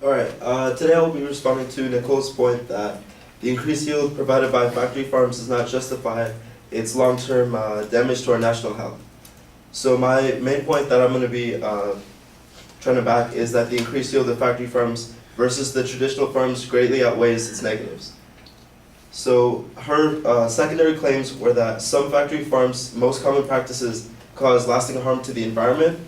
Alright, today I will be responding to Nicole's point that the increased yield provided by factory farms does not justify its long-term damage to our national health. So my main point that I'm going to be trying to back is that the increased yield of factory farms versus the traditional farms greatly outweighs its negatives. So her secondary claims were that some factory farms' most common practices cause lasting harm to the environment,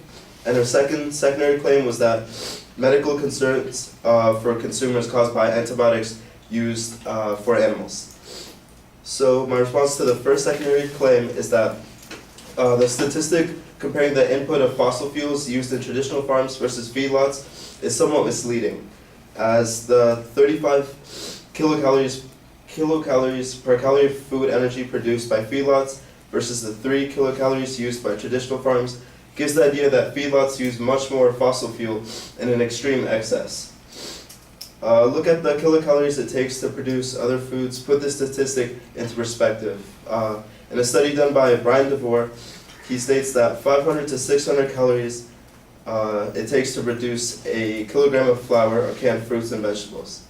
and her secondary claim was that medical concerns for consumers caused by antibiotics used for animals. So my response to the first secondary claim is that the statistic comparing the input of fossil fuels used in traditional farms versus feedlots is somewhat misleading, as the 35 kilocalories per calorie of food energy produced by feedlots versus the 3 kilocalories used by traditional farms gives the idea that feedlots use much more fossil fuel in an extreme excess. Look at the kilocalories it takes to produce other foods. Put this statistic into perspective. In a study done by Brian DeVore, he states that 500 to 600 calories it takes to produce a kilogram of flour or canned fruits and vegetables.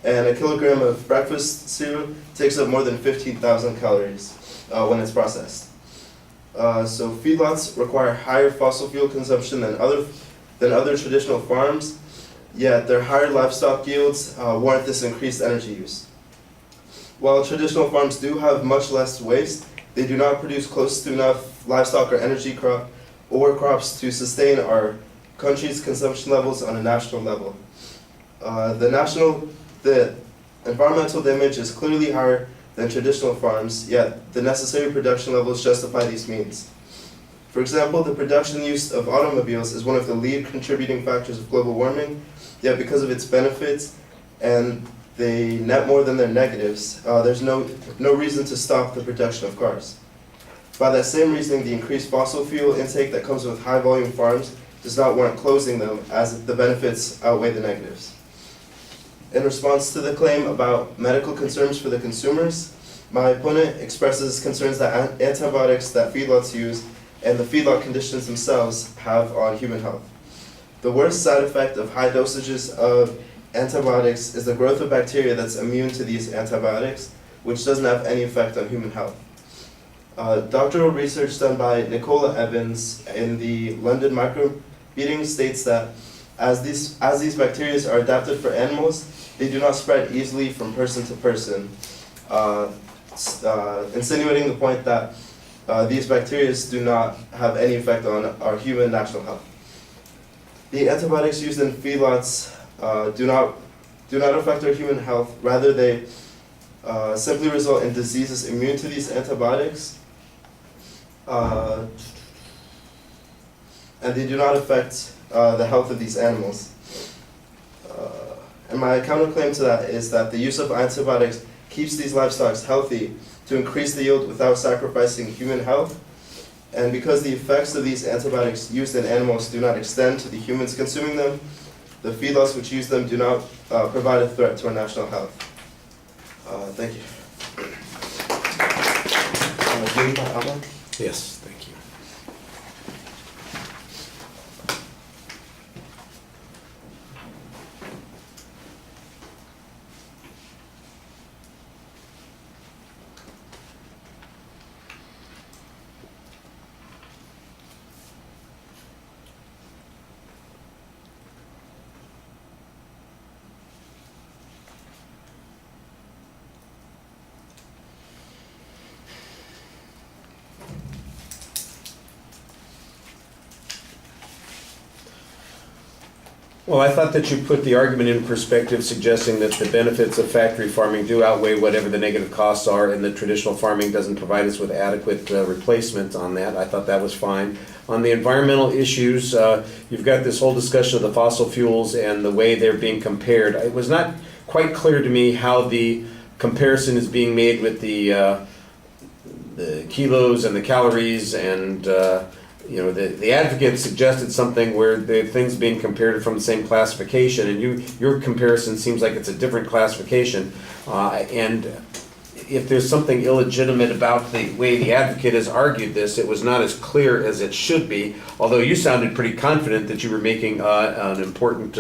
And a kilogram of breakfast cereal takes up more than 15,000 calories when it's processed. So feedlots require higher fossil fuel consumption than other traditional farms, yet their higher livestock yields warrant this increased energy use. While traditional farms do have much less waste, they do not produce close to enough livestock or energy crops to sustain our country's consumption levels on a national level. The environmental damage is clearly higher than traditional farms, yet the necessary production levels justify these means. For example, the production use of automobiles is one of the lead contributing factors of global warming, yet because of its benefits and they net more than their negatives, there's no reason to stop the production of cars. By that same reasoning, the increased fossil fuel intake that comes with high volume farms does not warrant closing them, as the benefits outweigh the negatives. In response to the claim about medical concerns for the consumers, my opponent expresses concerns that antibiotics that feedlots use and the feedlot conditions themselves have on human health. The worst side effect of high dosages of antibiotics is the growth of bacteria that's immune to these antibiotics, which doesn't have any effect on human health. Doctoral research done by Nicola Evans in the London Microbeating states that as these bacteria are adapted for animals, they do not spread easily from person to person, insinuating the point that these bacteria do not have any effect on our human national health. The antibiotics used in feedlots do not affect our human health. Rather, they simply result in diseases immune to these antibiotics, and they do not affect the health of these animals. And my counterclaim to that is that the use of antibiotics keeps these livestock healthy to increase the yield without sacrificing human health. And because the effects of these antibiotics used in animals do not extend to the humans consuming them, the feedlots which use them do not provide a threat to our national health. Thank you. Yes, thank you. Well, I thought that you put the argument in perspective, suggesting that the benefits of factory farming do outweigh whatever the negative costs are, and that traditional farming doesn't provide us with adequate replacement on that. I thought that was fine. On the environmental issues, you've got this whole discussion of the fossil fuels and the way they're being compared. It was not quite clear to me how the comparison is being made with the kilos and the calories and the advocate suggested something where the things being compared from the same classification, and your comparison seems like it's a different classification. And if there's something illegitimate about the way the advocate has argued this, it was not as clear as it should be, although you sounded pretty confident that you were making an important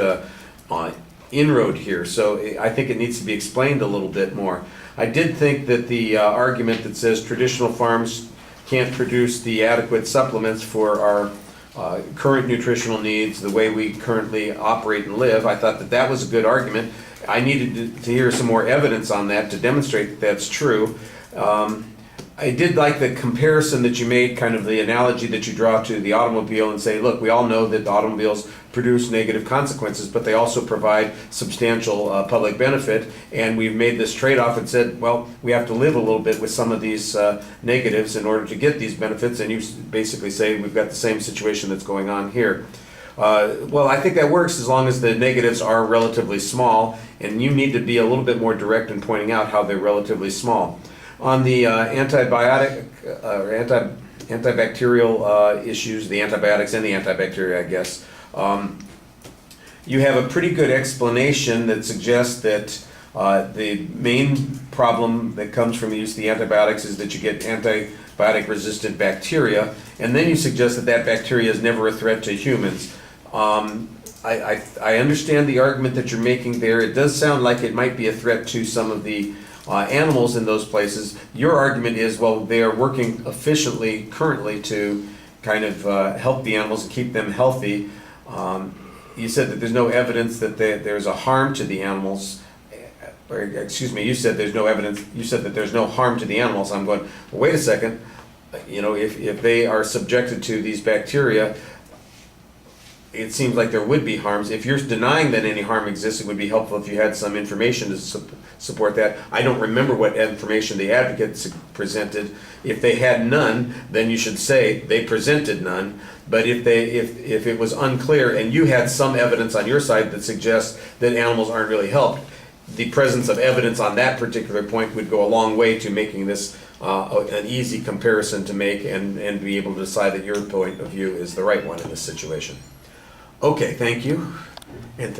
inroad here, so I think it needs to be explained a little bit more. I did think that the argument that says traditional farms can't produce the adequate supplements for our current nutritional needs, the way we currently operate and live, I thought that that was a good argument. I needed to hear some more evidence on that to demonstrate that that's true. I did like the comparison that you made, kind of the analogy that you draw to the automobile and say, look, we all know that automobiles produce negative consequences, but they also provide substantial public benefit, and we've made this trade-off and said, well, we have to live a little bit with some of these negatives in order to get these benefits, and you basically say we've got the same situation that's going on here. Well, I think that works as long as the negatives are relatively small, and you need to be a little bit more direct in pointing out how they're relatively small. On the antibiotic or antibacterial issues, the antibiotics and the antibacteria, I guess, you have a pretty good explanation that suggests that the main problem that comes from the use of the antibiotics is that you get antibiotic-resistant bacteria, and then you suggest that that bacteria is never a threat to humans. I understand the argument that you're making there. It does sound like it might be a threat to some of the animals in those places. Your argument is, well, they are working efficiently currently to kind of help the animals and keep them healthy. You said that there's no evidence that there's a harm to the animals. Or, excuse me, you said there's no evidence, you said that there's no harm to the animals. I'm going, well, wait a second, you know, if they are subjected to these bacteria, it seems like there would be harms. If you're denying that any harm exists, it would be helpful if you had some information to support that. I don't remember what information the advocates presented. If they had none, then you should say they presented none. But if it was unclear and you had some evidence on your side that suggests that animals aren't really helped, the presence of evidence on that particular point would go a long way to making this an easy comparison to make and be able to decide that your point of view is the right one in this situation. Okay, thank you. And